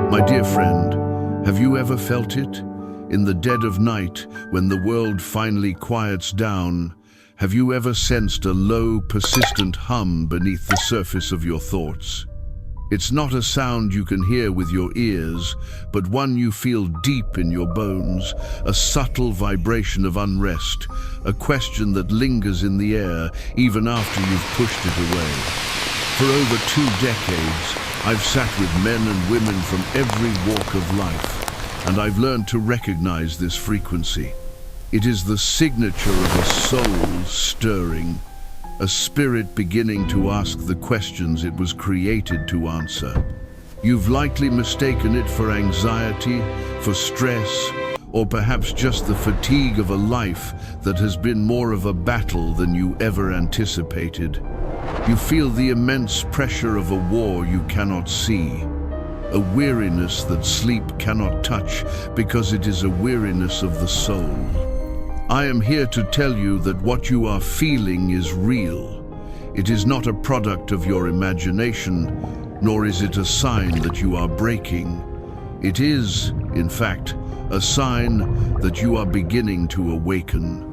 My dear friend, have you ever felt it? In the dead of night, when the world finally quiets down, have you ever sensed a low, persistent hum beneath the surface of your thoughts? It's not a sound you can hear with your ears, but one you feel deep in your bones, a subtle vibration of unrest, a question that lingers in the air even after you've pushed it away. For over 2 decades, I've sat with men and women from every walk of life, and I've learned to recognize this frequency. It is the signature of a soul stirring, a spirit beginning to ask the questions it was created to answer. You've likely mistaken it for anxiety, for stress, or perhaps just the fatigue of a life that has been more of a battle than you ever anticipated. You feel the immense pressure of a war you cannot see, a weariness that sleep cannot touch because it is a weariness of the soul. I am here to tell you that what you are feeling is real. It is not a product of your imagination, nor is it a sign that you are breaking. It is, in fact, a sign that you are beginning to awaken.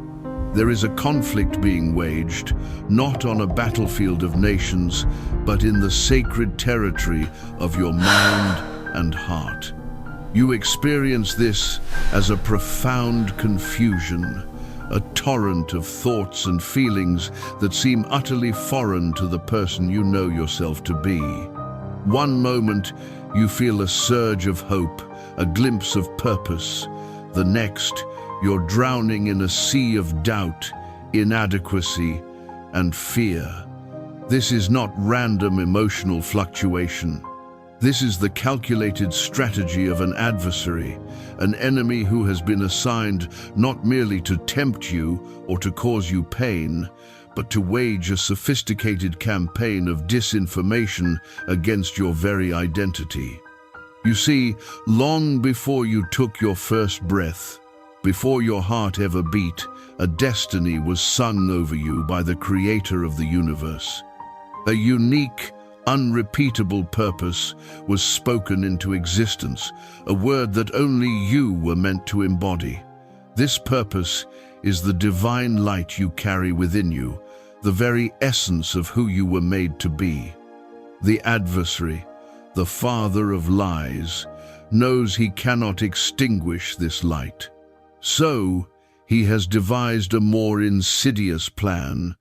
There is a conflict being waged, not on a battlefield of nations, but in the sacred territory of your mind and heart. You experience this as a profound confusion, a torrent of thoughts and feelings that seem utterly foreign to the person you know yourself to be. One moment, you feel a surge of hope, a glimpse of purpose. The next, you're drowning in a sea of doubt, inadequacy, and fear. This is not random emotional fluctuation. This is the calculated strategy of an adversary, an enemy who has been assigned not merely to tempt you or to cause you pain, but to wage a sophisticated campaign of disinformation against your very identity. You see, long before you took your first breath, before your heart ever beat, a destiny was sung over you by the Creator of the universe. A unique, unrepeatable purpose was spoken into existence, a word that only you were meant to embody. This purpose is the divine light you carry within you, the very essence of who you were made to be. The adversary, the father of lies, knows he cannot extinguish this light. So, he has devised a more insidious plan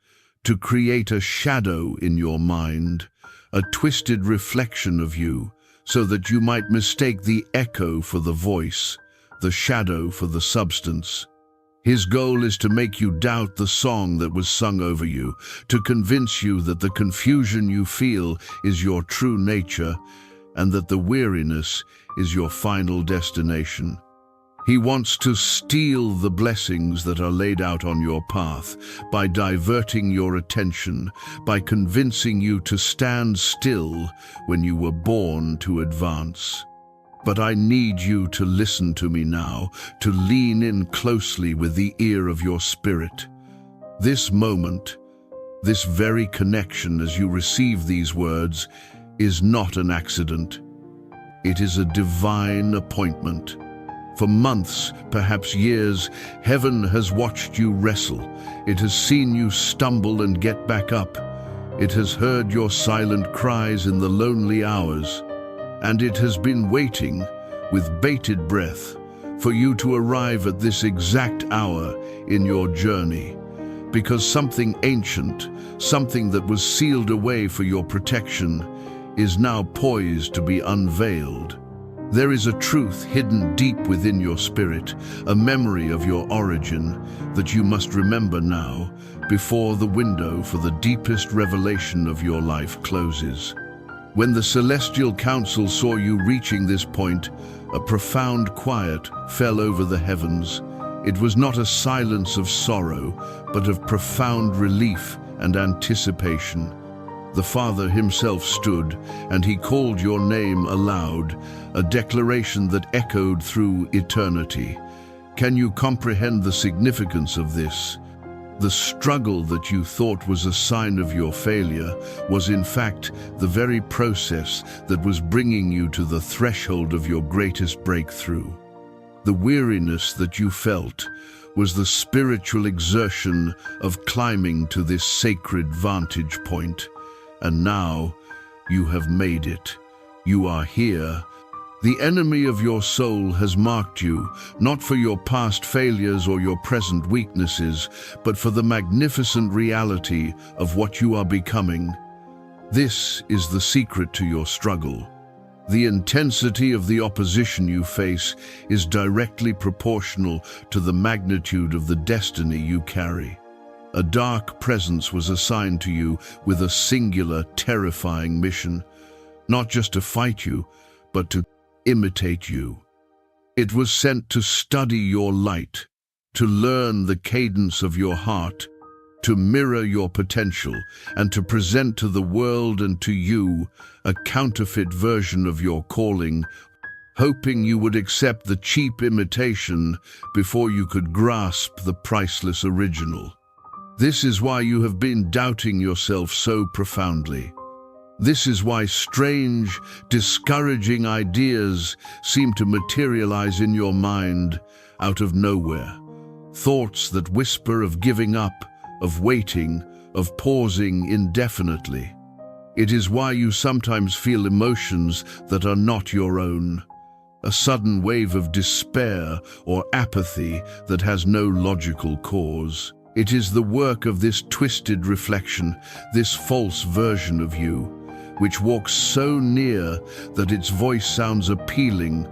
to create a shadow in your mind, a twisted reflection of you, so that you might mistake the echo for the voice, the shadow for the substance. His goal is to make you doubt the song that was sung over you, to convince you that the confusion you feel is your true nature, and that the weariness is your final destination. He wants to steal the blessings that are laid out on your path by diverting your attention, by convincing you to stand still when you were born to advance. But I need you to listen to me now, to lean in closely with the ear of your spirit. This moment, this very connection as you receive these words, is not an accident. It is a divine appointment. For months, perhaps years, heaven has watched you wrestle. It has seen you stumble and get back up. It has heard your silent cries in the lonely hours. And it has been waiting, with bated breath, for you to arrive at this exact hour in your journey. Because something ancient, something that was sealed away for your protection, is now poised to be unveiled. There is a truth hidden deep within your spirit, a memory of your origin that you must remember now, before the window for the deepest revelation of your life closes. When the celestial council saw you reaching this point, a profound quiet fell over the heavens. It was not a silence of sorrow, but of profound relief and anticipation. The Father himself stood, and he called your name aloud, a declaration that echoed through eternity. Can you comprehend the significance of this? The struggle that you thought was a sign of your failure was in fact the very process that was bringing you to the threshold of your greatest breakthrough. The weariness that you felt was the spiritual exertion of climbing to this sacred vantage point. And now you have made it. You are here. The enemy of your soul has marked you, not for your past failures or your present weaknesses, but for the magnificent reality of what you are becoming. This is the secret to your struggle. The intensity of the opposition you face is directly proportional to the magnitude of the destiny you carry. A dark presence was assigned to you with a singular, terrifying mission, not just to fight you, but to imitate you. It was sent to study your light, to learn the cadence of your heart, to mirror your potential, and to present to the world and to you a counterfeit version of your calling, hoping you would accept the cheap imitation before you could grasp the priceless original. This is why you have been doubting yourself so profoundly. This is why strange, discouraging ideas seem to materialize in your mind out of nowhere. Thoughts that whisper of giving up, of waiting, of pausing indefinitely. It is why you sometimes feel emotions that are not your own. A sudden wave of despair or apathy that has no logical cause. It is the work of this twisted reflection, this false version of you, which walks so near that its voice sounds appealing,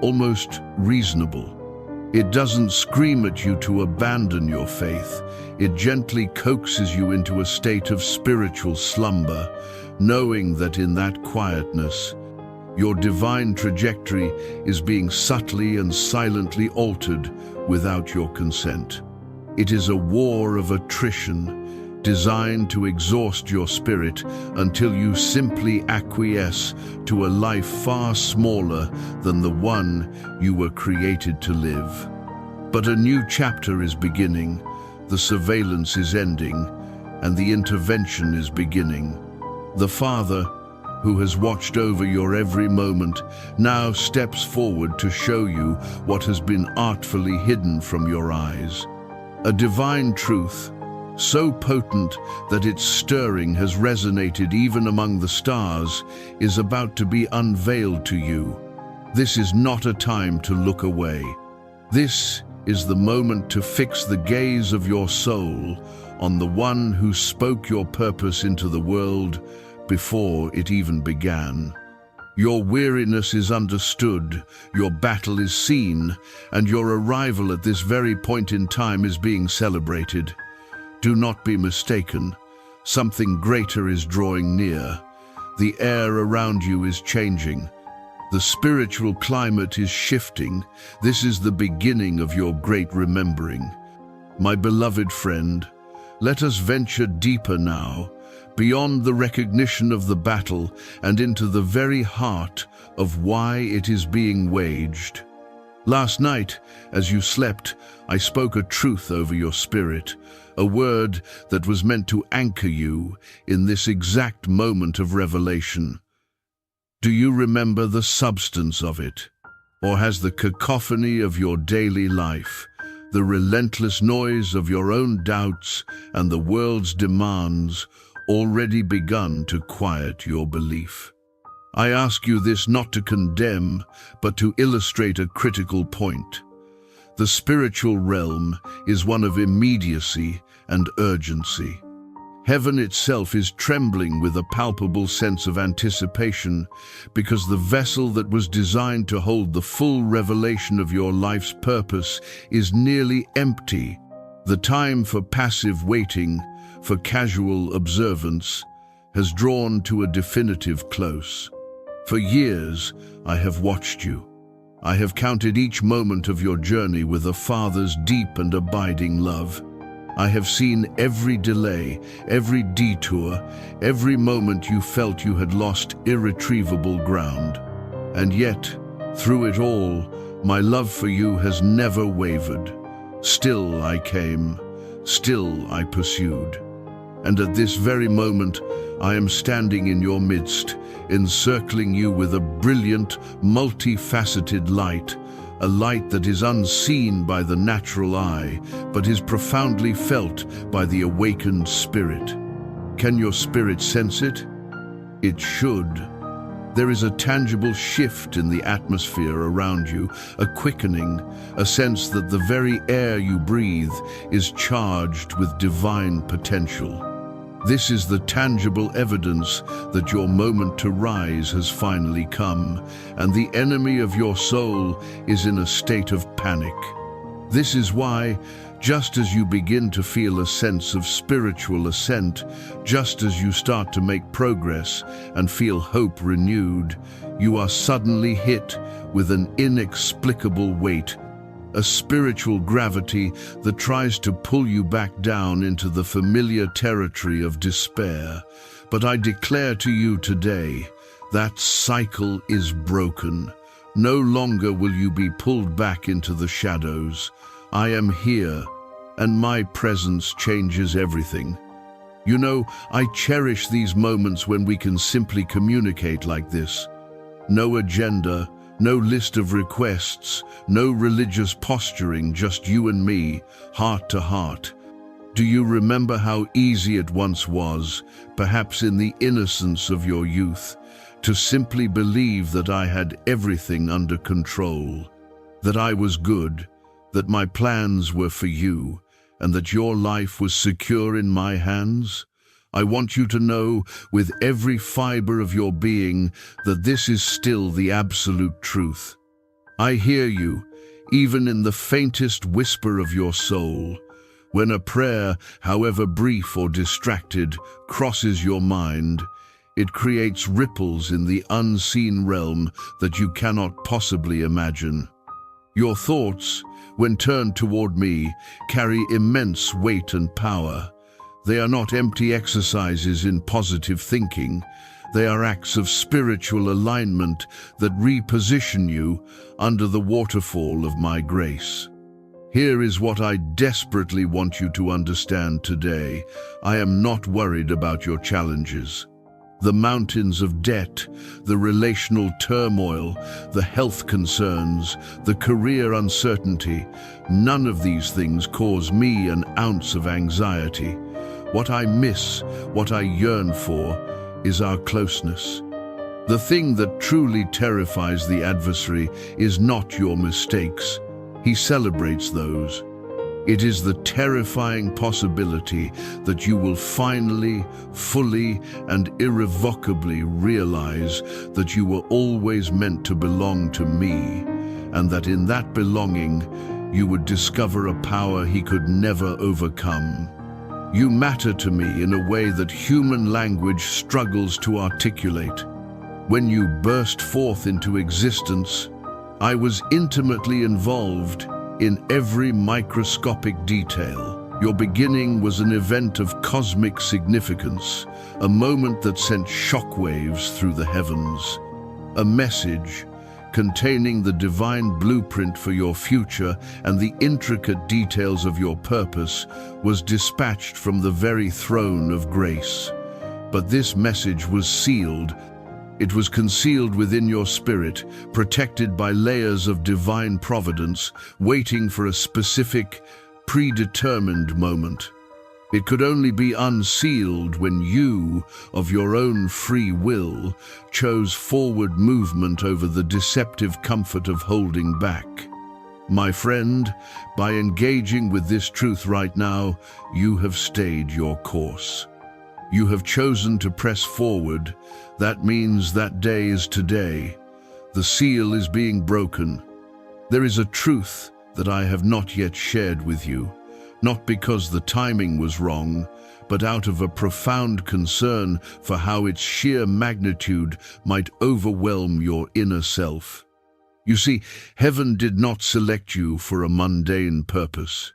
almost reasonable. It doesn't scream at you to abandon your faith. It gently coaxes you into a state of spiritual slumber, knowing that in that quietness, your divine trajectory is being subtly and silently altered without your consent. It is a war of attrition, designed to exhaust your spirit until you simply acquiesce to a life far smaller than the one you were created to live. But a new chapter is beginning, the surveillance is ending, and the intervention is beginning. The Father, who has watched over your every moment, now steps forward to show you what has been artfully hidden from your eyes. A divine truth, so potent that its stirring has resonated even among the stars, is about to be unveiled to you. This is not a time to look away. This is the moment to fix the gaze of your soul on the one who spoke your purpose into the world before it even began. Your weariness is understood, your battle is seen, and your arrival at this very point in time is being celebrated. Do not be mistaken. Something greater is drawing near. The air around you is changing. The spiritual climate is shifting. This is the beginning of your great remembering. My beloved friend, let us venture deeper now, beyond the recognition of the battle and into the very heart of why it is being waged. Last night, as you slept, I spoke a truth over your spirit, a word that was meant to anchor you in this exact moment of revelation. Do you remember the substance of it? Or has the cacophony of your daily life, the relentless noise of your own doubts and the world's demands, already begun to quiet your belief? I ask you this not to condemn, but to illustrate a critical point. The spiritual realm is one of immediacy and urgency. Heaven itself is trembling with a palpable sense of anticipation because the vessel that was designed to hold the full revelation of your life's purpose is nearly empty. The time for passive waiting, for casual observance, has drawn to a definitive close. For years, I have watched you. I have counted each moment of your journey with a father's deep and abiding love. I have seen every delay, every detour, every moment you felt you had lost irretrievable ground. And yet, through it all, my love for you has never wavered. Still I came, Still I pursued. And at this very moment, I am standing in your midst, encircling you with a brilliant, multifaceted light, a light that is unseen by the natural eye, but is profoundly felt by the awakened spirit. Can your spirit sense it? It should. There is a tangible shift in the atmosphere around you, a quickening, a sense that the very air you breathe is charged with divine potential. This is the tangible evidence that your moment to rise has finally come, and the enemy of your soul is in a state of panic. This is why, just as you begin to feel a sense of spiritual ascent, just as you start to make progress and feel hope renewed, you are suddenly hit with an inexplicable weight, a spiritual gravity that tries to pull you back down into the familiar territory of despair. But I declare to you today, that cycle is broken. No longer will you be pulled back into the shadows. I am here, and my presence changes everything. You know, I cherish these moments when we can simply communicate like this. No agenda, no list of requests, no religious posturing, just you and me, heart to heart. Do you remember how easy it once was, perhaps in the innocence of your youth, to simply believe that I had everything under control, that I was good, that my plans were for you, and that your life was secure in my hands? I want you to know with every fiber of your being that this is still the absolute truth. I hear you, even in the faintest whisper of your soul. When a prayer, however brief or distracted, crosses your mind, it creates ripples in the unseen realm that you cannot possibly imagine. Your thoughts, when turned toward me, carry immense weight and power. They are not empty exercises in positive thinking. They are acts of spiritual alignment that reposition you under the waterfall of my grace. Here is what I desperately want you to understand today. I am not worried about your challenges. The mountains of debt, the relational turmoil, the health concerns, the career uncertainty, none of these things cause me an ounce of anxiety. What I miss, what I yearn for, is our closeness. The thing that truly terrifies the adversary is not your mistakes. He celebrates those. It is the terrifying possibility that you will finally, fully, and irrevocably realize that you were always meant to belong to me, and that in that belonging, you would discover a power he could never overcome. You matter to me in a way that human language struggles to articulate. When you burst forth into existence, I was intimately involved in every microscopic detail. Your beginning was an event of cosmic significance, a moment that sent shockwaves through the heavens. A message containing the divine blueprint for your future and the intricate details of your purpose was dispatched from the very throne of grace. But this message was sealed. It was concealed within your spirit, protected by layers of divine providence, waiting for a specific, predetermined moment. It could only be unsealed when you, of your own free will, chose forward movement over the deceptive comfort of holding back. My friend, by engaging with this truth right now, you have stayed your course. You have chosen to press forward. That means that day is today. The seal is being broken. There is a truth that I have not yet shared with you, not because the timing was wrong, but out of a profound concern for how its sheer magnitude might overwhelm your inner self. You see, heaven did not select you for a mundane purpose.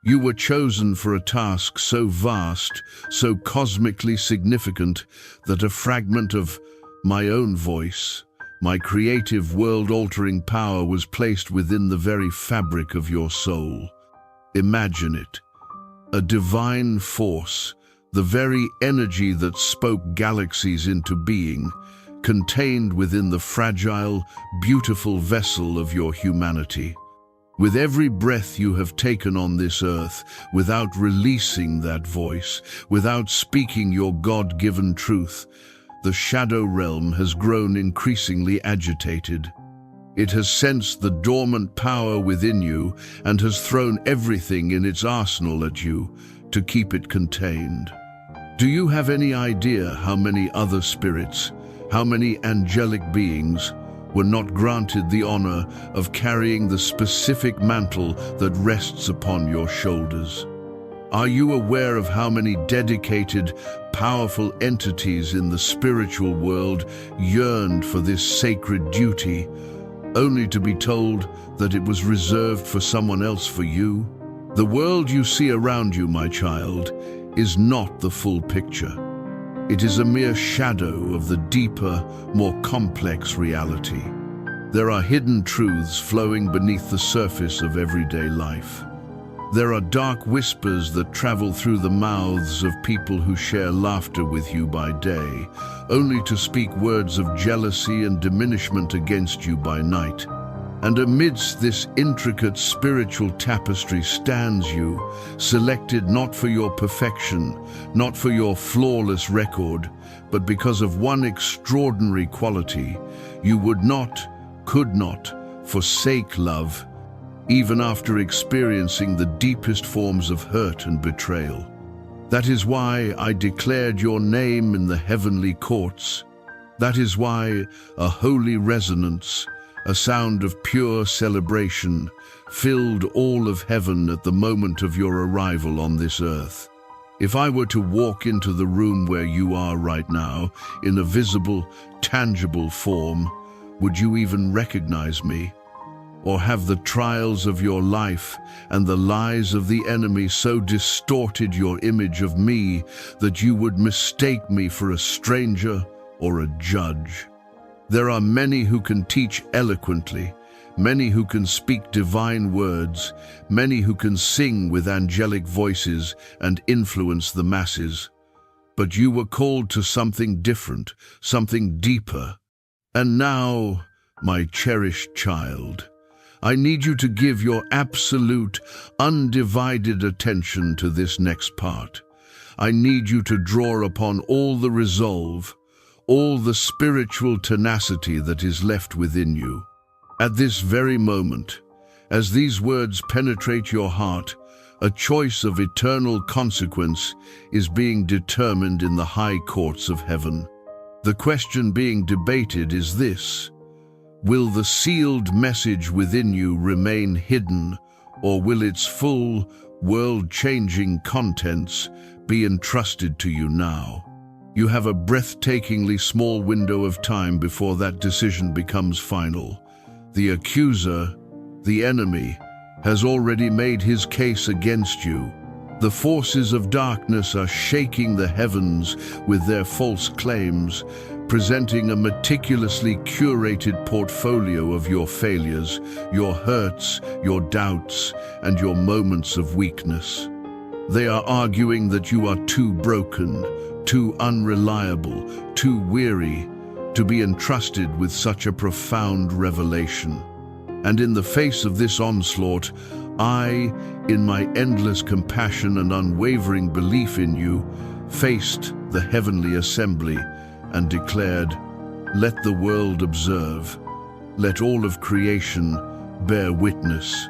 You were chosen for a task so vast, so cosmically significant, that a fragment of my own voice, my creative world-altering power, was placed within the very fabric of your soul. Imagine it. a divine force, the very energy that spoke galaxies into being, contained within the fragile, beautiful vessel of your humanity. With every breath you have taken on this earth, without releasing that voice, without speaking your God-given truth, the shadow realm has grown increasingly agitated. It has sensed the dormant power within you and has thrown everything in its arsenal at you to keep it contained. Do you have any idea how many other spirits, how many angelic beings, were not granted the honor of carrying the specific mantle that rests upon your shoulders? Are you aware of how many dedicated, powerful entities in the spiritual world yearned for this sacred duty, only to be told that it was reserved for someone else for you? The world you see around you, my child, is not the full picture. It is a mere shadow of the deeper, more complex reality. There are hidden truths flowing beneath the surface of everyday life. There are dark whispers that travel through the mouths of people who share laughter with you by day, only to speak words of jealousy and diminishment against you by night. And amidst this intricate spiritual tapestry stands you, selected not for your perfection, not for your flawless record, but because of one extraordinary quality. You would not, could not, forsake love, even after experiencing the deepest forms of hurt and betrayal. That is why I declared your name in the heavenly courts. That is why a holy resonance, a sound of pure celebration, filled all of heaven at the moment of your arrival on this earth. If I were to walk into the room where you are right now, in a visible, tangible form, would you even recognize me? Or have the trials of your life and the lies of the enemy so distorted your image of me that you would mistake me for a stranger or a judge? There are many who can teach eloquently, many who can speak divine words, many who can sing with angelic voices and influence the masses. But you were called to something different, something deeper. And now, my cherished child, I need you to give your absolute, undivided attention to this next part. I need you to draw upon all the resolve, all the spiritual tenacity that is left within you. At this very moment, as these words penetrate your heart, a choice of eternal consequence is being determined in the high courts of heaven. The question being debated is this: will the sealed message within you remain hidden, or will its full, world-changing contents be entrusted to you now? You have a breathtakingly small window of time before that decision becomes final. The accuser, the enemy, has already made his case against you. The forces of darkness are shaking the heavens with their false claims, presenting a meticulously curated portfolio of your failures, your hurts, your doubts, and your moments of weakness. They are arguing that you are too broken, too unreliable, too weary to be entrusted with such a profound revelation. And in the face of this onslaught, I, in my endless compassion and unwavering belief in you, faced the heavenly assembly and declared, "Let the world observe, let all of creation bear witness.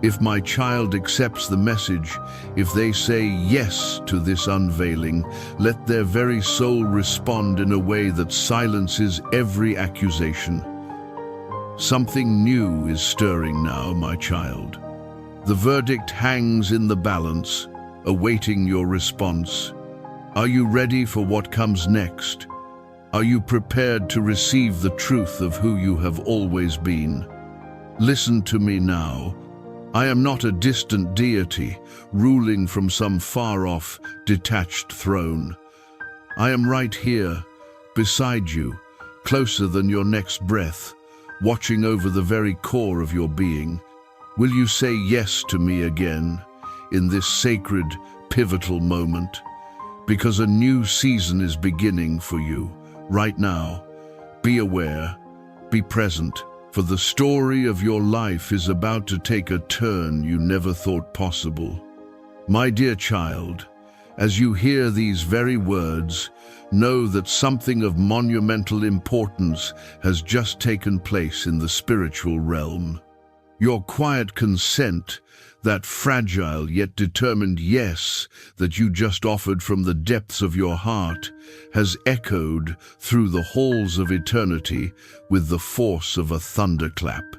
If my child accepts the message, if they say yes to this unveiling, let their very soul respond in a way that silences every accusation." Something new is stirring now, my child. The verdict hangs in the balance, awaiting your response. Are you ready for what comes next? Are you prepared to receive the truth of who you have always been? Listen to me now. I am not a distant deity, ruling from some far-off, detached throne. I am right here, beside you, closer than your next breath, watching over the very core of your being. Will you say yes to me again, in this sacred, pivotal moment, because a new season is beginning for you right now. Be aware, be present, for the story of your life is about to take a turn you never thought possible. My dear child, as you hear these very words, know that something of monumental importance has just taken place in the spiritual realm. Your quiet consent, that fragile yet determined yes that you just offered from the depths of your heart, has echoed through the halls of eternity with the force of a thunderclap.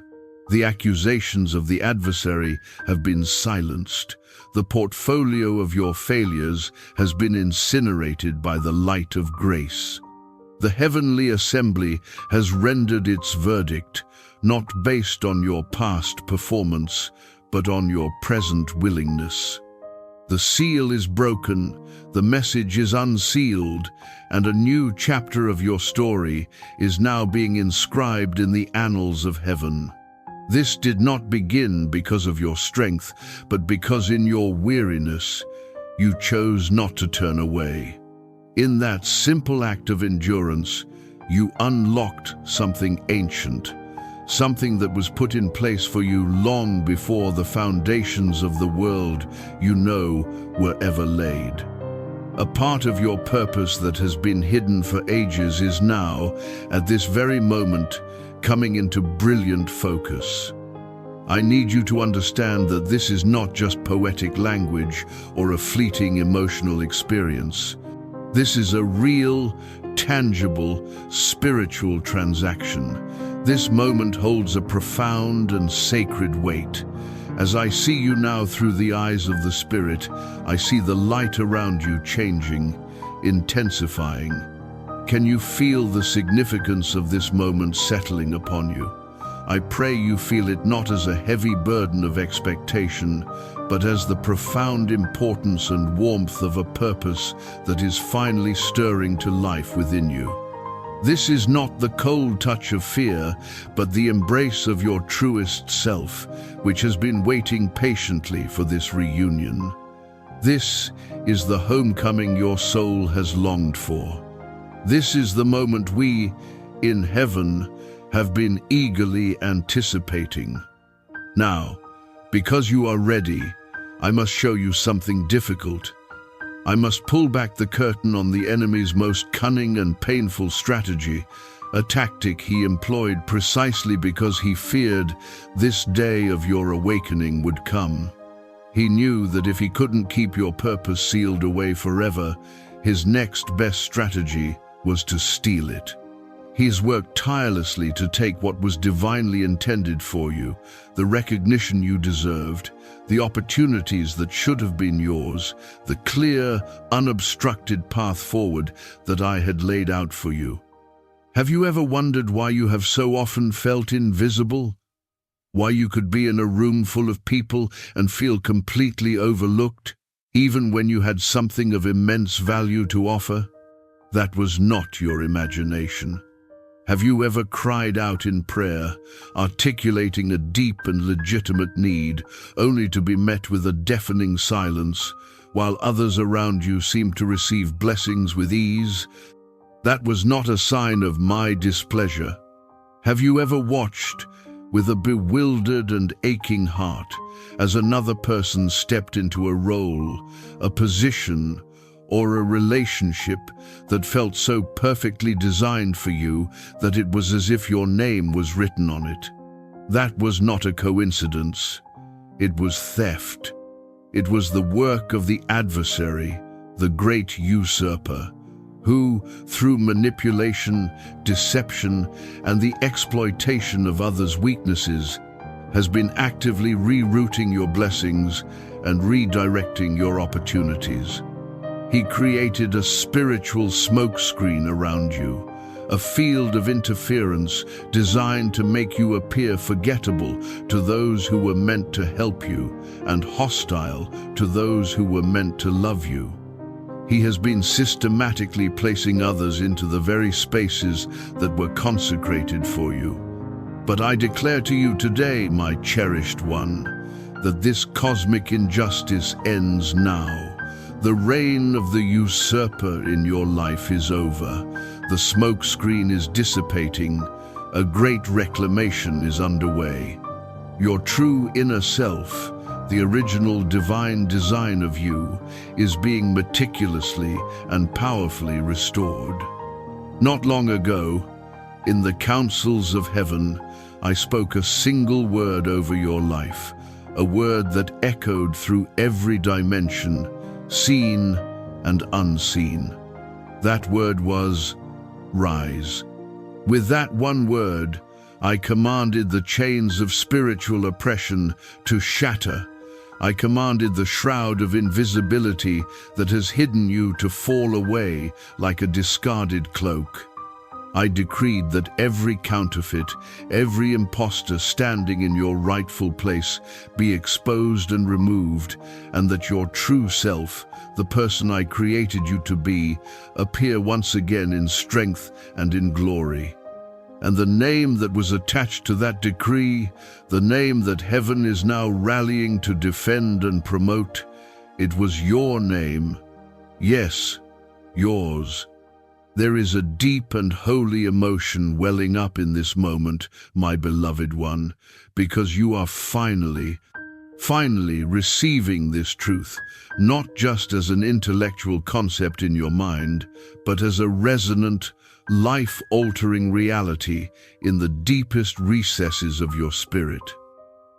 The accusations of the adversary have been silenced. The portfolio of your failures has been incinerated by the light of grace. The heavenly assembly has rendered its verdict, not based on your past performance, but on your present willingness. The seal is broken, the message is unsealed, and a new chapter of your story is now being inscribed in the annals of heaven. This did not begin because of your strength, but because in your weariness you chose not to turn away. In that simple act of endurance, you unlocked something ancient, something that was put in place for you long before the foundations of the world you know were ever laid. A part of your purpose that has been hidden for ages is now, at this very moment, coming into brilliant focus. I need you to understand that this is not just poetic language or a fleeting emotional experience. This is a real, tangible, spiritual transaction. This moment holds a profound and sacred weight. As I see you now through the eyes of the Spirit, I see the light around you changing, intensifying. Can you feel the significance of this moment settling upon you? I pray you feel it not as a heavy burden of expectation, but as the profound importance and warmth of a purpose that is finally stirring to life within you. This is not the cold touch of fear, but the embrace of your truest self, which has been waiting patiently for this reunion. This is the homecoming your soul has longed for. This is the moment we, in heaven, have been eagerly anticipating. Now, because you are ready, I must show you something difficult. I must pull back the curtain on the enemy's most cunning and painful strategy, a tactic he employed precisely because he feared this day of your awakening would come. He knew that if he couldn't keep your purpose sealed away forever, his next best strategy was to steal it. He's worked tirelessly to take what was divinely intended for you, the recognition you deserved, the opportunities that should have been yours, the clear, unobstructed path forward that I had laid out for you. Have you ever wondered why you have so often felt invisible? Why you could be in a room full of people and feel completely overlooked, even when you had something of immense value to offer? That was not your imagination. Have you ever cried out in prayer, articulating a deep and legitimate need, only to be met with a deafening silence, while others around you seemed to receive blessings with ease? That was not a sign of my displeasure. Have you ever watched, with a bewildered and aching heart, as another person stepped into a role, a position, or a relationship that felt so perfectly designed for you that it was as if your name was written on it? That was not a coincidence. It was theft. It was the work of the adversary, the great usurper, who, through manipulation, deception, and the exploitation of others' weaknesses, has been actively rerouting your blessings and redirecting your opportunities. He created a spiritual smokescreen around you, a field of interference designed to make you appear forgettable to those who were meant to help you and hostile to those who were meant to love you. He has been systematically placing others into the very spaces that were consecrated for you. But I declare to you today, my cherished one, that this cosmic injustice ends now. The reign of the usurper in your life is over. The smoke screen is dissipating. A great reclamation is underway. Your true inner self, the original divine design of you, is being meticulously and powerfully restored. Not long ago, in the councils of heaven, I spoke a single word over your life, a word that echoed through every dimension, seen and unseen. That word was rise. With that one word, I commanded the chains of spiritual oppression to shatter. I commanded the shroud of invisibility that has hidden you to fall away like a discarded cloak. I decreed that every counterfeit, every impostor standing in your rightful place be exposed and removed, and that your true self, the person I created you to be, appear once again in strength and in glory. And the name that was attached to that decree, the name that heaven is now rallying to defend and promote, it was your name. Yes, yours. There is a deep and holy emotion welling up in this moment, my beloved one, because you are finally receiving this truth, not just as an intellectual concept in your mind, but as a resonant, life-altering reality in the deepest recesses of your spirit.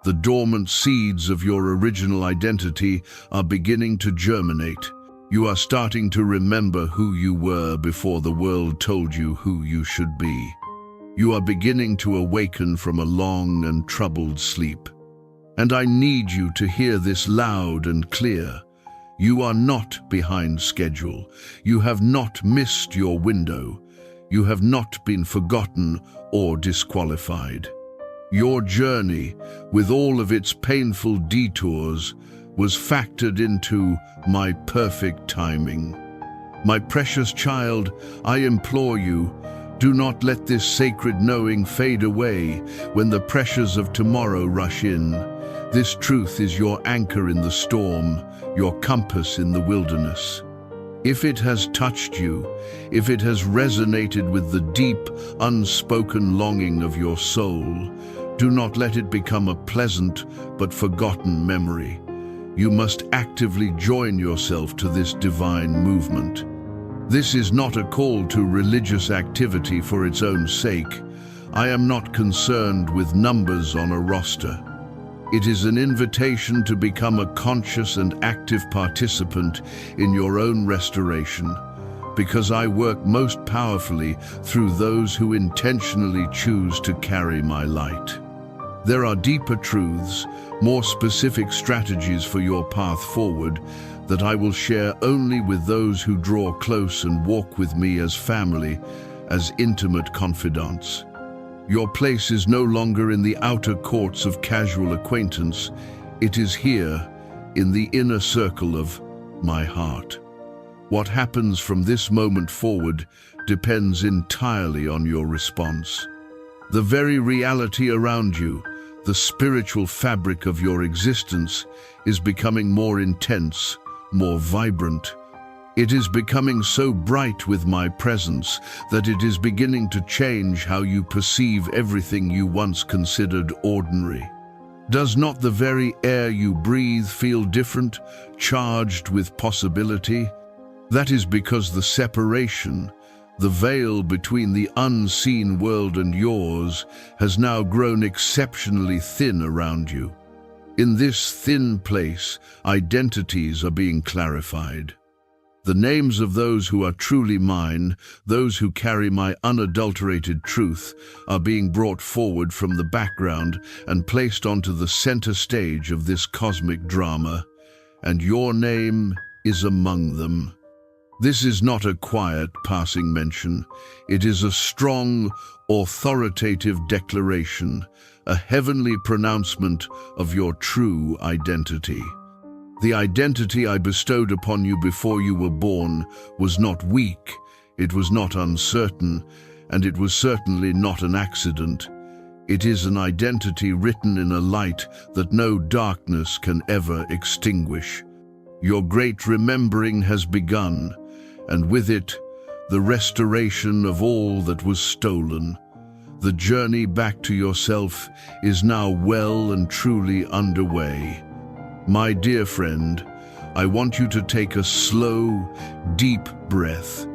The dormant seeds of your original identity are beginning to germinate. You are starting to remember who you were before the world told you who you should be. You are beginning to awaken from a long and troubled sleep. And I need you to hear this loud and clear. You are not behind schedule. You have not missed your window. You have not been forgotten or disqualified. Your journey, with all of its painful detours, was factored into my perfect timing. My precious child, I implore you, do not let this sacred knowing fade away when the pressures of tomorrow rush in. This truth is your anchor in the storm, your compass in the wilderness. If it has touched you, if it has resonated with the deep, unspoken longing of your soul, do not let it become a pleasant but forgotten memory. You must actively join yourself to this divine movement. This is not a call to religious activity for its own sake. I am not concerned with numbers on a roster. It is an invitation to become a conscious and active participant in your own restoration, because I work most powerfully through those who intentionally choose to carry my light. There are deeper truths, more specific strategies for your path forward that I will share only with those who draw close and walk with me as family, as intimate confidants. Your place is no longer in the outer courts of casual acquaintance. It is here, in the inner circle of my heart. What happens from this moment forward depends entirely on your response. The very reality around you, the spiritual fabric of your existence, is becoming more intense, more vibrant. It is becoming so bright with my presence that it is beginning to change how you perceive everything you once considered ordinary. Does not the very air you breathe feel different, charged with possibility? That is because the separation, the veil between the unseen world and yours, has now grown exceptionally thin around you. In this thin place, identities are being clarified. The names of those who are truly mine, those who carry my unadulterated truth, are being brought forward from the background and placed onto the center stage of this cosmic drama, and your name is among them. This is not a quiet passing mention. It is a strong, authoritative declaration, a heavenly pronouncement of your true identity. The identity I bestowed upon you before you were born was not weak, it was not uncertain, and it was certainly not an accident. It is an identity written in a light that no darkness can ever extinguish. Your great remembering has begun, and with it, the restoration of all that was stolen. The journey back to yourself is now well and truly underway. My dear friend, I want you to take a slow, deep breath.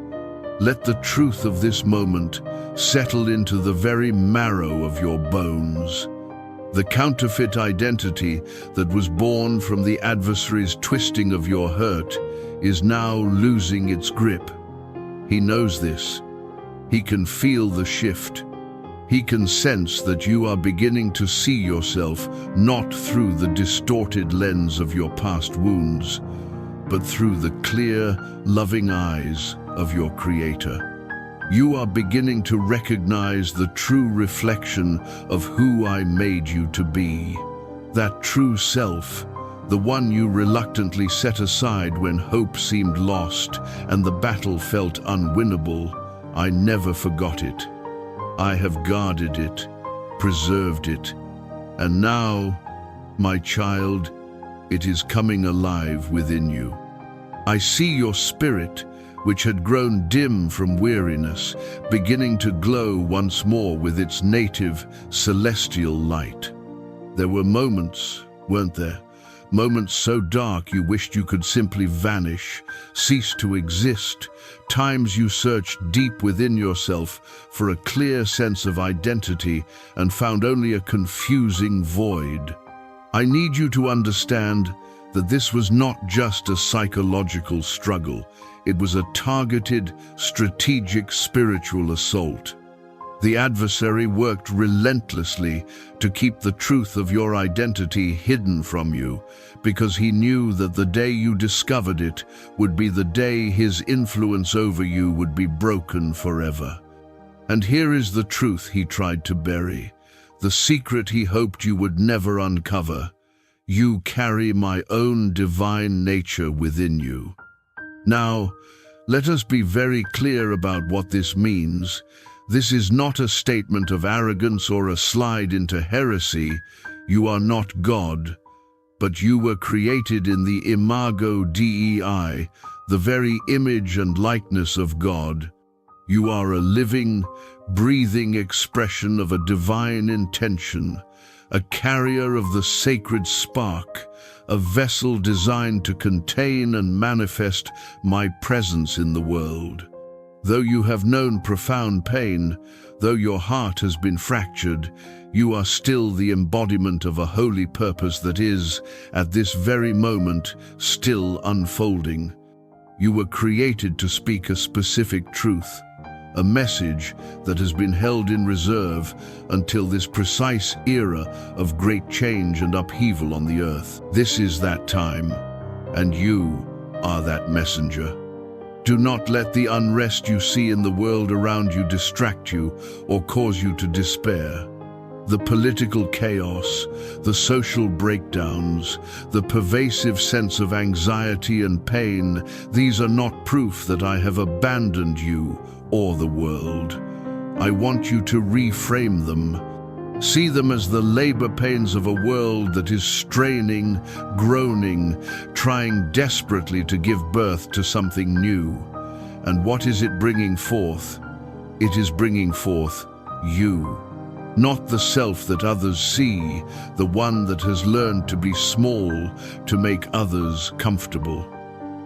Let the truth of this moment settle into the very marrow of your bones. The counterfeit identity that was born from the adversary's twisting of your hurt is now losing its grip. He knows this. He can feel the shift. He can sense that you are beginning to see yourself not through the distorted lens of your past wounds, but through the clear, loving eyes of your Creator. You are beginning to recognize the true reflection of who I made you to be. That true self, the one you reluctantly set aside when hope seemed lost and the battle felt unwinnable. I never forgot it. I have guarded it, preserved it, and now, my child, it is coming alive within you. I see your spirit, which had grown dim from weariness, beginning to glow once more with its native, celestial light. There were moments, weren't there? Moments so dark you wished you could simply vanish, cease to exist. Times you searched deep within yourself for a clear sense of identity and found only a confusing void. I need you to understand that this was not just a psychological struggle. It was a targeted, strategic spiritual assault. The adversary worked relentlessly to keep the truth of your identity hidden from you, because he knew that the day you discovered it would be the day his influence over you would be broken forever. And here is the truth he tried to bury, the secret he hoped you would never uncover. You carry my own divine nature within you. Now, let us be very clear about what this means. This is not a statement of arrogance or a slide into heresy. You are not God, but you were created in the imago Dei, the very image and likeness of God. You are a living, breathing expression of a divine intention, a carrier of the sacred spark, a vessel designed to contain and manifest my presence in the world. Though you have known profound pain, though your heart has been fractured, you are still the embodiment of a holy purpose that is, at this very moment, still unfolding. You were created to speak a specific truth, a message that has been held in reserve until this precise era of great change and upheaval on the earth. This is that time, and you are that messenger. Do not let the unrest you see in the world around you distract you or cause you to despair. The political chaos, the social breakdowns, the pervasive sense of anxiety and pain, these are not proof that I have abandoned you or the world. I want you to reframe them. See them as the labor pains of a world that is straining, groaning, trying desperately to give birth to something new. And what is it bringing forth? It is bringing forth you. Not the self that others see, the one that has learned to be small to make others comfortable.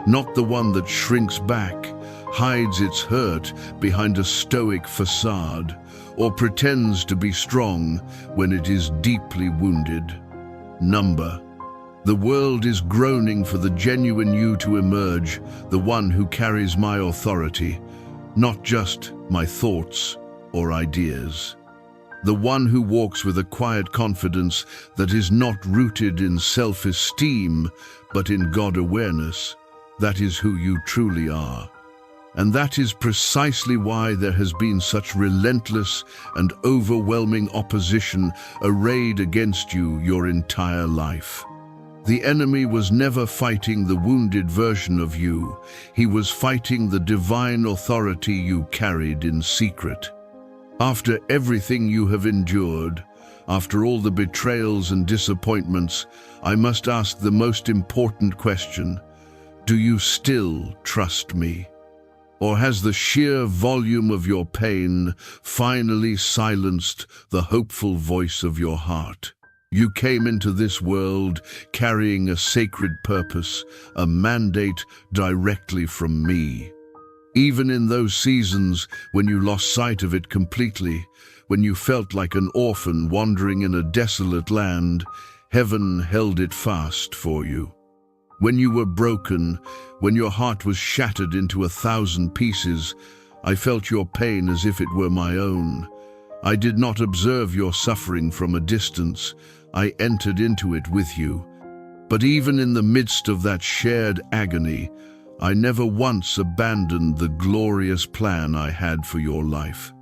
Not the one that shrinks back, hides its hurt behind a stoic facade, or pretends to be strong when it is deeply wounded. The world is groaning for the genuine you to emerge, the one who carries my authority, not just my thoughts or ideas. The one who walks with a quiet confidence that is not rooted in self-esteem, but in God-awareness. That is who you truly are. And that is precisely why there has been such relentless and overwhelming opposition arrayed against you your entire life. The enemy was never fighting the wounded version of you. He was fighting the divine authority you carried in secret. After everything you have endured, after all the betrayals and disappointments, I must ask the most important question. Do you still trust me? Or has the sheer volume of your pain finally silenced the hopeful voice of your heart? You came into this world carrying a sacred purpose, a mandate directly from me. Even in those seasons when you lost sight of it completely, when you felt like an orphan wandering in a desolate land, heaven held it fast for you. When you were broken, when your heart was shattered into 1,000 pieces, I felt your pain as if it were my own. I did not observe your suffering from a distance. I entered into it with you. But even in the midst of that shared agony, I never once abandoned the glorious plan I had for your life.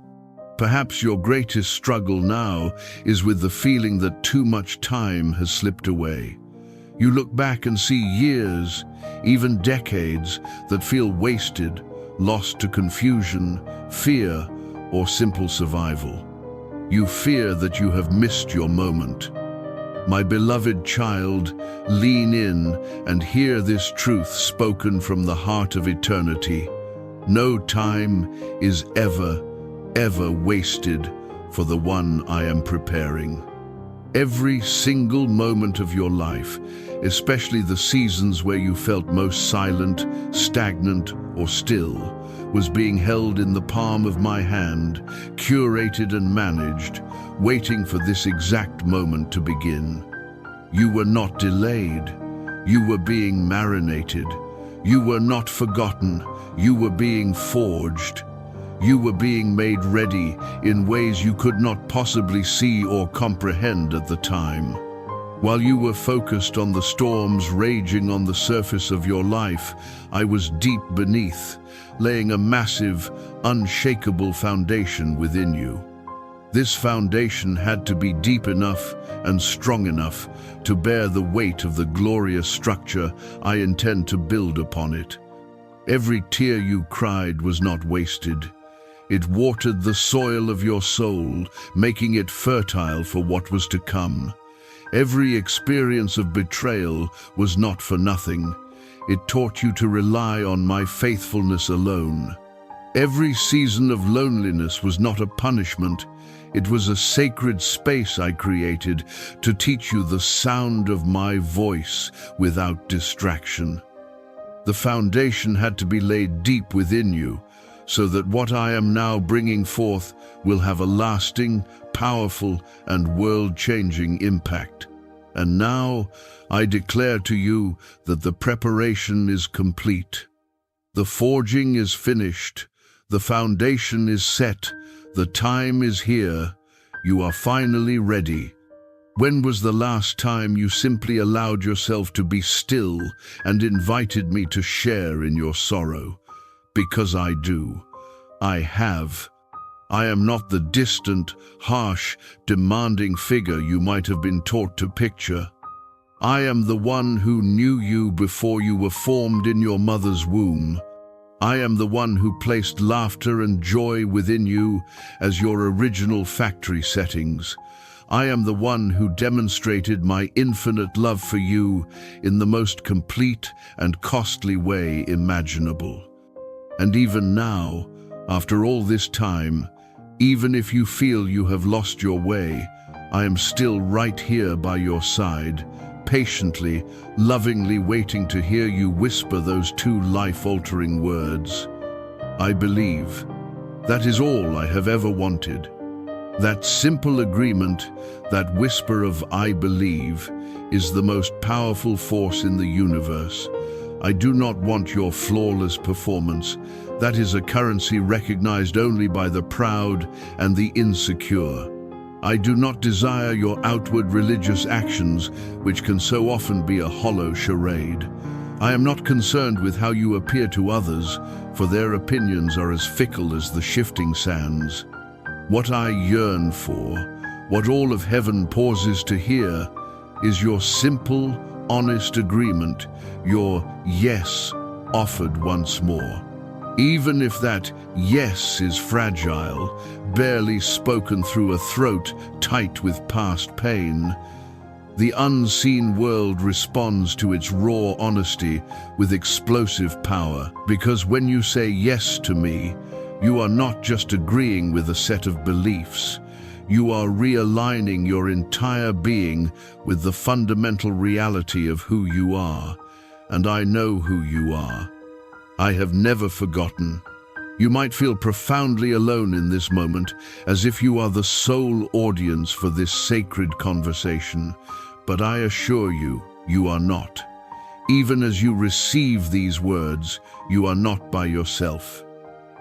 Perhaps your greatest struggle now is with the feeling that too much time has slipped away. You look back and see years, even decades, that feel wasted, lost to confusion, fear, or simple survival. You fear that you have missed your moment. My beloved child, lean in and hear this truth spoken from the heart of eternity. No time is ever wasted for the one I am preparing. Every single moment of your life, especially the seasons where you felt most silent, stagnant, or still, was being held in the palm of my hand, curated and managed, waiting for this exact moment to begin. You were not delayed. You were being marinated. You were not forgotten. You were being forged. You were being made ready in ways you could not possibly see or comprehend at the time. While you were focused on the storms raging on the surface of your life, I was deep beneath, laying a massive, unshakable foundation within you. This foundation had to be deep enough and strong enough to bear the weight of the glorious structure I intend to build upon it. Every tear you cried was not wasted. It watered the soil of your soul, making it fertile for what was to come. Every experience of betrayal was not for nothing. It taught you to rely on my faithfulness alone. Every season of loneliness was not a punishment. It was a sacred space I created to teach you the sound of my voice without distraction. The foundation had to be laid deep within you, so that what I am now bringing forth will have a lasting, powerful, and world-changing impact. And now I declare to you that the preparation is complete. The forging is finished. The foundation is set. The time is here. You are finally ready. When was the last time you simply allowed yourself to be still and invited me to share in your sorrow? Because I do. I have. I am not the distant, harsh, demanding figure you might have been taught to picture. I am the one who knew you before you were formed in your mother's womb. I am the one who placed laughter and joy within you as your original factory settings. I am the one who demonstrated my infinite love for you in the most complete and costly way imaginable. And even now, after all this time, even if you feel you have lost your way, I am still right here by your side, patiently, lovingly waiting to hear you whisper those two life-altering words. I believe. That is all I have ever wanted. That simple agreement, that whisper of I believe, is the most powerful force in the universe. I do not want your flawless performance. That is a currency recognized only by the proud and the insecure. I do not desire your outward religious actions, which can so often be a hollow charade. I am not concerned with how you appear to others, for their opinions are as fickle as the shifting sands. What I yearn for, what all of heaven pauses to hear, is your simple, honest agreement, your yes offered once more. Even if that yes is fragile, barely spoken through a throat tight with past pain, The unseen world responds to its raw honesty with explosive power, because when you say yes to me, you are not just agreeing with a set of beliefs. You are realigning your entire being with the fundamental reality of who you are. And I know who you are. I have never forgotten. You might feel profoundly alone in this moment, as if you are the sole audience for this sacred conversation. But I assure you, you are not. Even as you receive these words, you are not by yourself.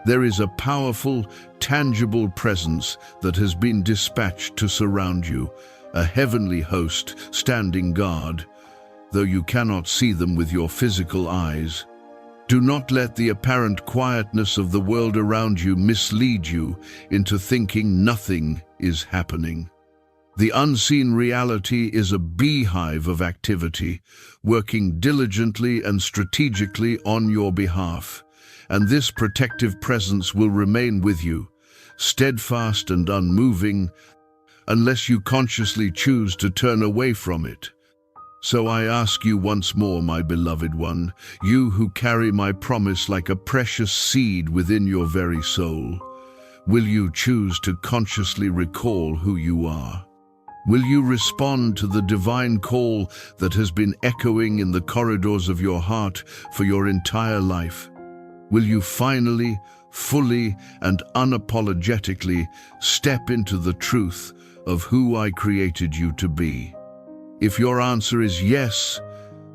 There is a powerful, tangible presence that has been dispatched to surround you, a heavenly host standing guard, though you cannot see them with your physical eyes. Do not let the apparent quietness of the world around you mislead you into thinking nothing is happening. The unseen reality is a beehive of activity, working diligently and strategically on your behalf. And this protective presence will remain with you, steadfast and unmoving, unless you consciously choose to turn away from it. So I ask you once more, my beloved one, you who carry my promise like a precious seed within your very soul, will you choose to consciously recall who you are? Will you respond to the divine call that has been echoing in the corridors of your heart for your entire life? Will you finally, fully, and unapologetically step into the truth of who I created you to be? If your answer is yes,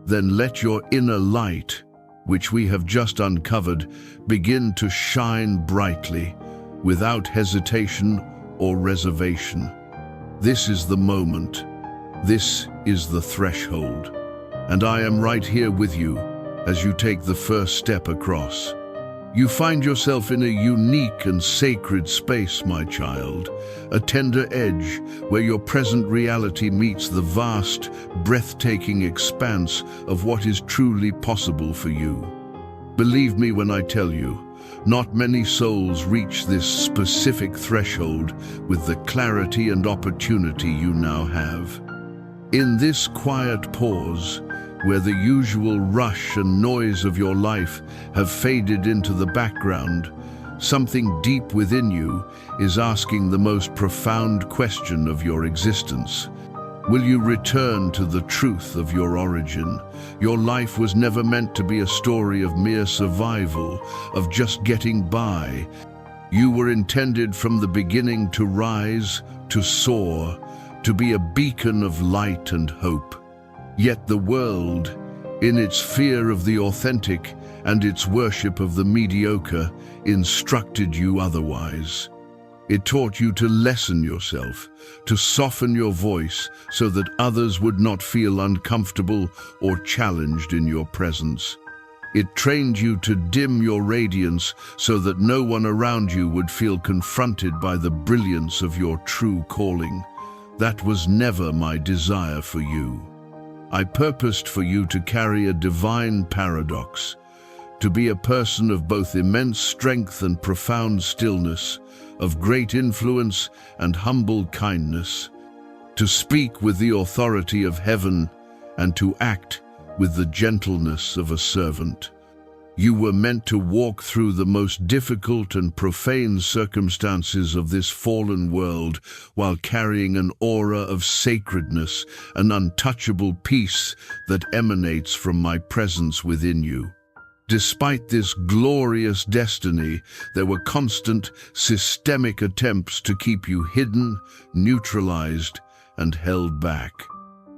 then let your inner light, which we have just uncovered, begin to shine brightly, without hesitation or reservation. This is the moment. This is the threshold. And I am right here with you as you take the first step across. You find yourself in a unique and sacred space, my child, a tender edge where your present reality meets the vast, breathtaking expanse of what is truly possible for you. Believe me when I tell you, not many souls reach this specific threshold with the clarity and opportunity you now have. In this quiet pause, where the usual rush and noise of your life have faded into the background, something deep within you is asking the most profound question of your existence. Will you return to the truth of your origin? Your life was never meant to be a story of mere survival, of just getting by. You were intended from the beginning to rise, to soar, to be a beacon of light and hope. Yet the world, in its fear of the authentic and its worship of the mediocre, instructed you otherwise. It taught you to lessen yourself, to soften your voice so that others would not feel uncomfortable or challenged in your presence. It trained you to dim your radiance so that no one around you would feel confronted by the brilliance of your true calling. That was never my desire for you. I purposed for you to carry a divine paradox, to be a person of both immense strength and profound stillness, of great influence and humble kindness, to speak with the authority of heaven and to act with the gentleness of a servant. You were meant to walk through the most difficult and profane circumstances of this fallen world while carrying an aura of sacredness, an untouchable peace that emanates from my presence within you. Despite this glorious destiny, there were constant, systemic attempts to keep you hidden, neutralized, and held back.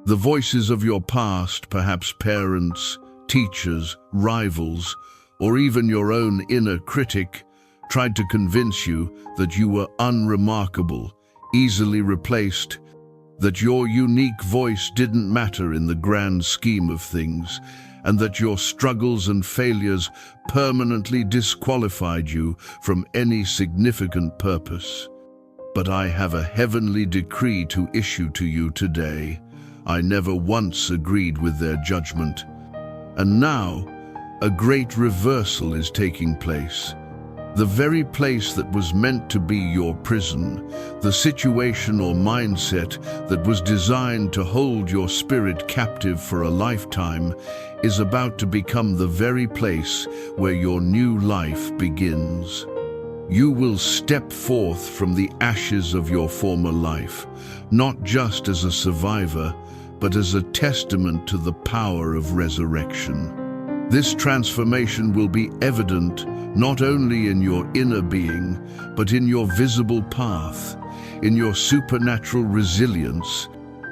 The voices of your past, perhaps parents, teachers, rivals, or even your own inner critic, tried to convince you that you were unremarkable, easily replaced, that your unique voice didn't matter in the grand scheme of things, and that your struggles and failures permanently disqualified you from any significant purpose. But I have a heavenly decree to issue to you today. I never once agreed with their judgment. And now, a great reversal is taking place. The very place that was meant to be your prison, the situation or mindset that was designed to hold your spirit captive for a lifetime, is about to become the very place where your new life begins. You will step forth from the ashes of your former life, not just as a survivor, but as a testament to the power of resurrection. This transformation will be evident not only in your inner being, but in your visible path, in your supernatural resilience,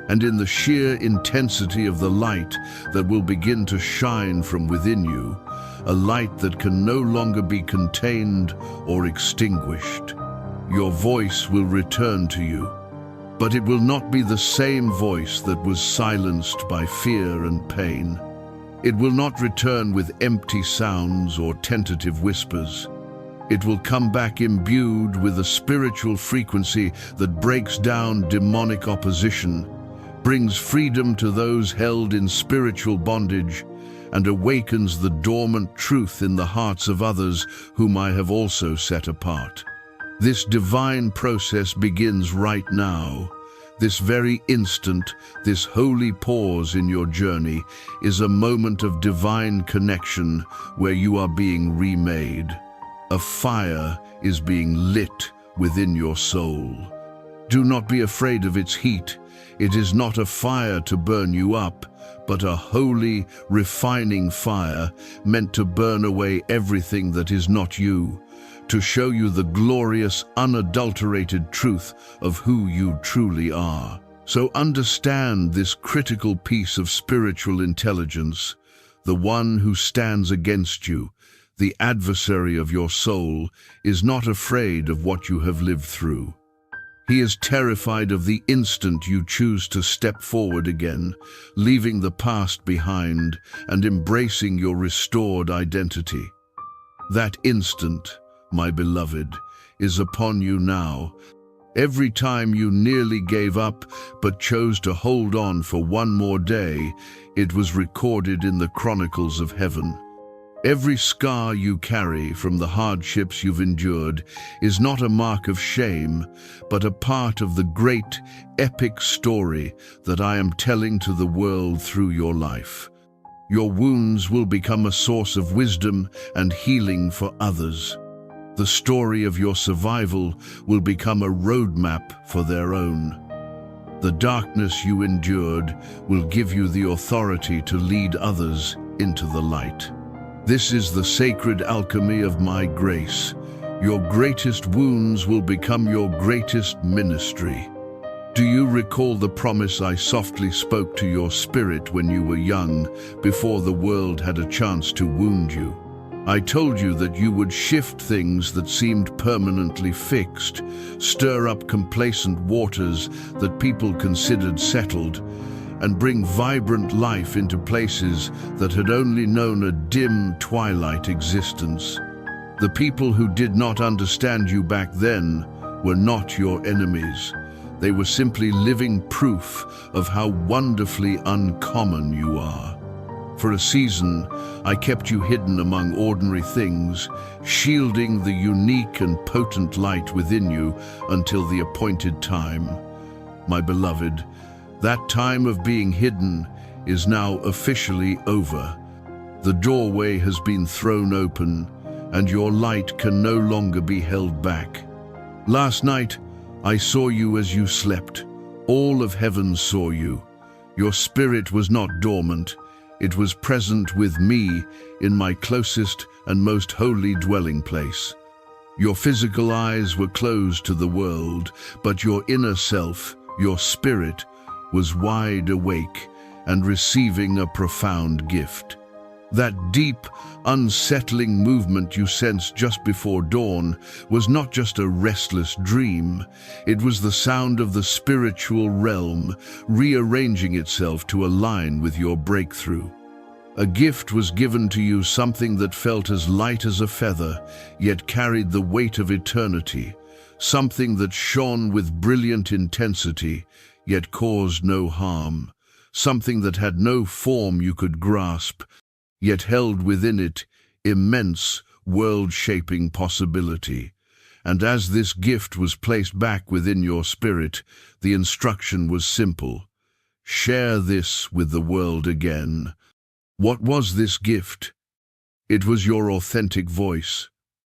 and in the sheer intensity of the light that will begin to shine from within you, a light that can no longer be contained or extinguished. Your voice will return to you, but it will not be the same voice that was silenced by fear and pain. It will not return with empty sounds or tentative whispers. It will come back imbued with a spiritual frequency that breaks down demonic opposition, brings freedom to those held in spiritual bondage, and awakens the dormant truth in the hearts of others whom I have also set apart. This divine process begins right now. This very instant, this holy pause in your journey, is a moment of divine connection where you are being remade. A fire is being lit within your soul. Do not be afraid of its heat. It is not a fire to burn you up, but a holy, refining fire meant to burn away everything that is not you, to show you the glorious, unadulterated truth of who you truly are. So understand this critical piece of spiritual intelligence. The one who stands against you, the adversary of your soul, is not afraid of what you have lived through. He is terrified of the instant you choose to step forward again, leaving the past behind and embracing your restored identity. That instant, my beloved, is upon you now. Every time you nearly gave up but chose to hold on for one more day, it was recorded in the chronicles of heaven. Every scar you carry from the hardships you've endured is not a mark of shame, but a part of the great, epic story that I am telling to the world through your life. Your wounds will become a source of wisdom and healing for others. The story of your survival will become a roadmap for their own. The darkness you endured will give you the authority to lead others into the light. This is the sacred alchemy of my grace. Your greatest wounds will become your greatest ministry. Do you recall the promise I softly spoke to your spirit when you were young, before the world had a chance to wound you? I told you that you would shift things that seemed permanently fixed, stir up complacent waters that people considered settled, and bring vibrant life into places that had only known a dim twilight existence. The people who did not understand you back then were not your enemies. They were simply living proof of how wonderfully uncommon you are. For a season, I kept you hidden among ordinary things, shielding the unique and potent light within you until the appointed time. My beloved, that time of being hidden is now officially over. The doorway has been thrown open, and your light can no longer be held back. Last night, I saw you as you slept. All of heaven saw you. Your spirit was not dormant. It was present with me in my closest and most holy dwelling place. Your physical eyes were closed to the world, but your inner self, your spirit, was wide awake and receiving a profound gift. That deep, unsettling movement you sensed just before dawn was not just a restless dream. It was the sound of the spiritual realm rearranging itself to align with your breakthrough. A gift was given to you, something that felt as light as a feather, yet carried the weight of eternity, something that shone with brilliant intensity, yet caused no harm, something that had no form you could grasp, yet held within it immense, world-shaping possibility. And as this gift was placed back within your spirit, the instruction was simple. Share this with the world again. What was this gift? It was your authentic voice.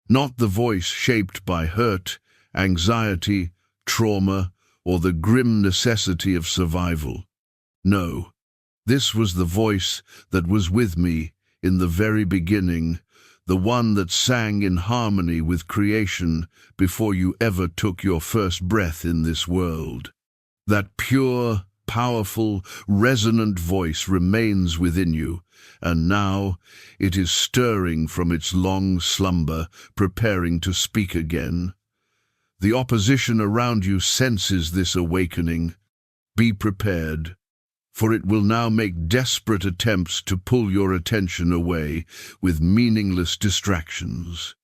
Not the voice shaped by hurt, anxiety, trauma, or the grim necessity of survival. No, this was the voice that was with me in the very beginning, the one that sang in harmony with creation before you ever took your first breath in this world. That pure, powerful, resonant voice remains within you, and now it is stirring from its long slumber, preparing to speak again. The opposition around you senses this awakening. Be prepared, for it will now make desperate attempts to pull your attention away with meaningless distractions.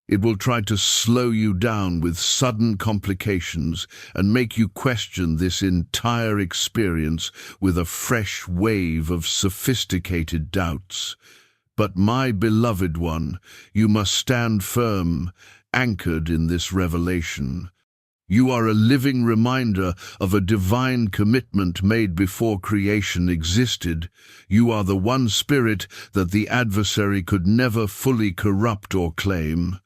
It will try to slow you down with sudden complications and make you question this entire experience with a fresh wave of sophisticated doubts. But my beloved one, you must stand firm, anchored in this revelation. You are a living reminder of a divine commitment made before creation existed. You are the one spirit that the adversary could never fully corrupt or claim.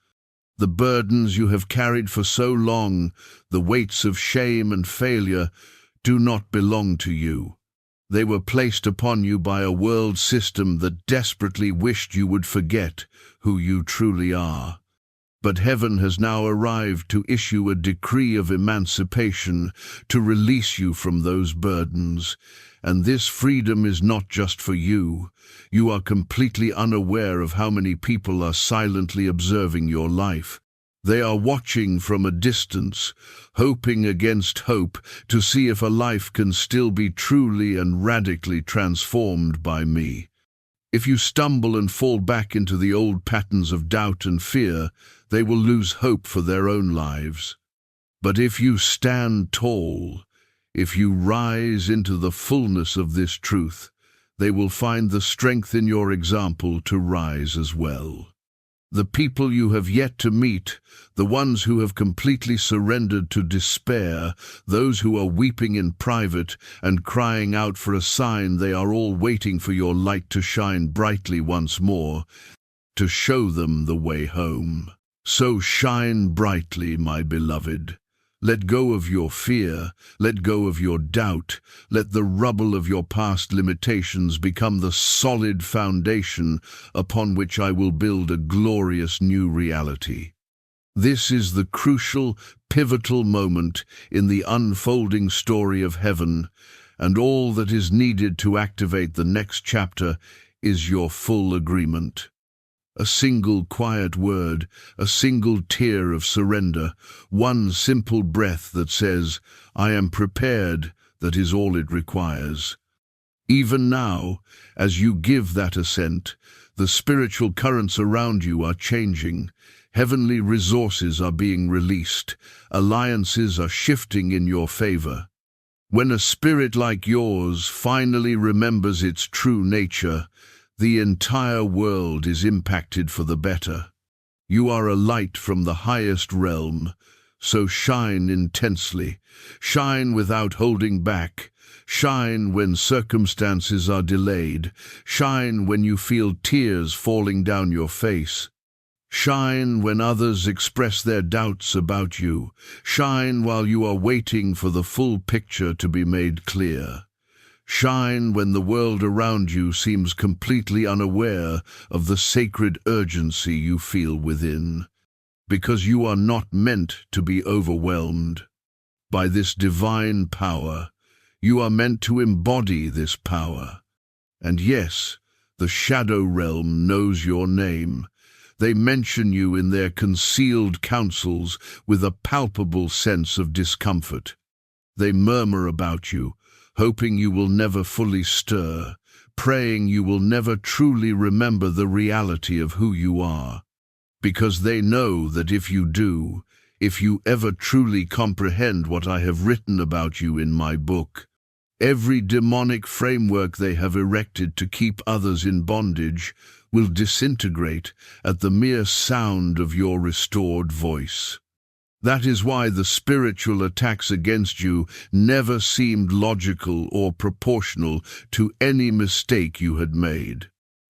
The burdens you have carried for so long, the weights of shame and failure, do not belong to you. They were placed upon you by a world system that desperately wished you would forget who you truly are. But heaven has now arrived to issue a decree of emancipation, to release you from those burdens. And this freedom is not just for you. You are completely unaware of how many people are silently observing your life. They are watching from a distance, hoping against hope to see if a life can still be truly and radically transformed by me. If you stumble and fall back into the old patterns of doubt and fear, they will lose hope for their own lives. But if you stand tall, if you rise into the fullness of this truth, they will find the strength in your example to rise as well. The people you have yet to meet, the ones who have completely surrendered to despair, those who are weeping in private and crying out for a sign, they are all waiting for your light to shine brightly once more, to show them the way home. So shine brightly, my beloved. Let go of your fear, let go of your doubt, let the rubble of your past limitations become the solid foundation upon which I will build a glorious new reality. This is the crucial, pivotal moment in the unfolding story of heaven, and all that is needed to activate the next chapter is your full agreement. A single quiet word, a single tear of surrender, one simple breath that says, "I am prepared," that is all it requires. Even now, as you give that assent, the spiritual currents around you are changing. Heavenly resources are being released. Alliances are shifting in your favor. When a spirit like yours finally remembers its true nature, the entire world is impacted for the better. You are a light from the highest realm, so shine intensely. Shine without holding back. Shine when circumstances are delayed. Shine when you feel tears falling down your face. Shine when others express their doubts about you. Shine while you are waiting for the full picture to be made clear. Shine when the world around you seems completely unaware of the sacred urgency you feel within, because you are not meant to be overwhelmed by this divine power. You are meant to embody this power. And yes, the shadow realm knows your name. They mention you in their concealed councils with a palpable sense of discomfort. They murmur about you, hoping you will never fully stir, praying you will never truly remember the reality of who you are. Because they know that if you do, if you ever truly comprehend what I have written about you in my book, Every demonic framework they have erected to keep others in bondage will disintegrate at the mere sound of your restored voice. That is why the spiritual attacks against you never seemed logical or proportional to any mistake you had made.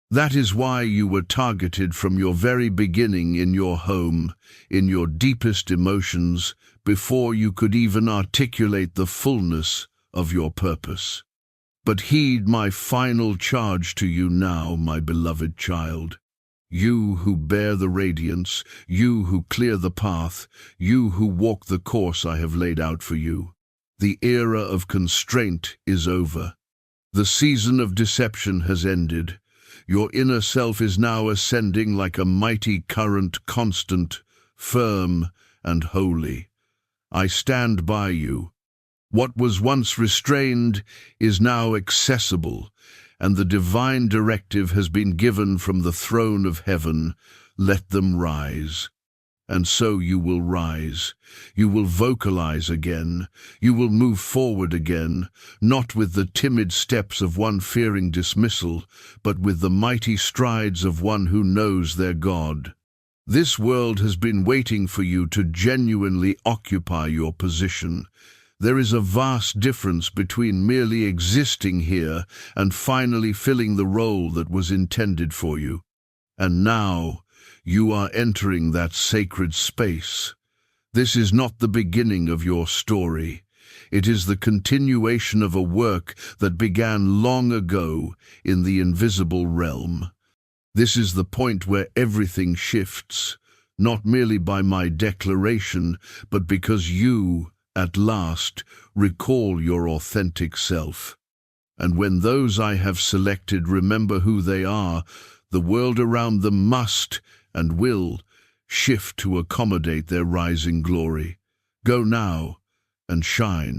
That is why you were targeted from your very beginning in your home, in your deepest emotions, before you could even articulate the fullness of your purpose. But heed my final charge to you now, my beloved child. You who bear the radiance, you who clear the path, you who walk the course I have laid out for you. The era of constraint is over. The season of deception has ended. Your inner self is now ascending like a mighty current, constant, firm, and holy. I stand by you. What was once restrained is now accessible, and the divine directive has been given from the throne of heaven. Let them rise. And so you will rise. You will vocalize again. You will move forward again, not with the timid steps of one fearing dismissal, but with the mighty strides of one who knows their God. This world has been waiting for you to genuinely occupy your position. There is a vast difference between merely existing here and finally filling the role that was intended for you. And now, you are entering that sacred space. This is not the beginning of your story. It is the continuation of a work that began long ago in the invisible realm. This is the point where everything shifts, not merely by my declaration, but because you, at last, recall your authentic self. And when those I have selected remember who they are, the world around them must and will shift to accommodate their rising glory. Go now and shine.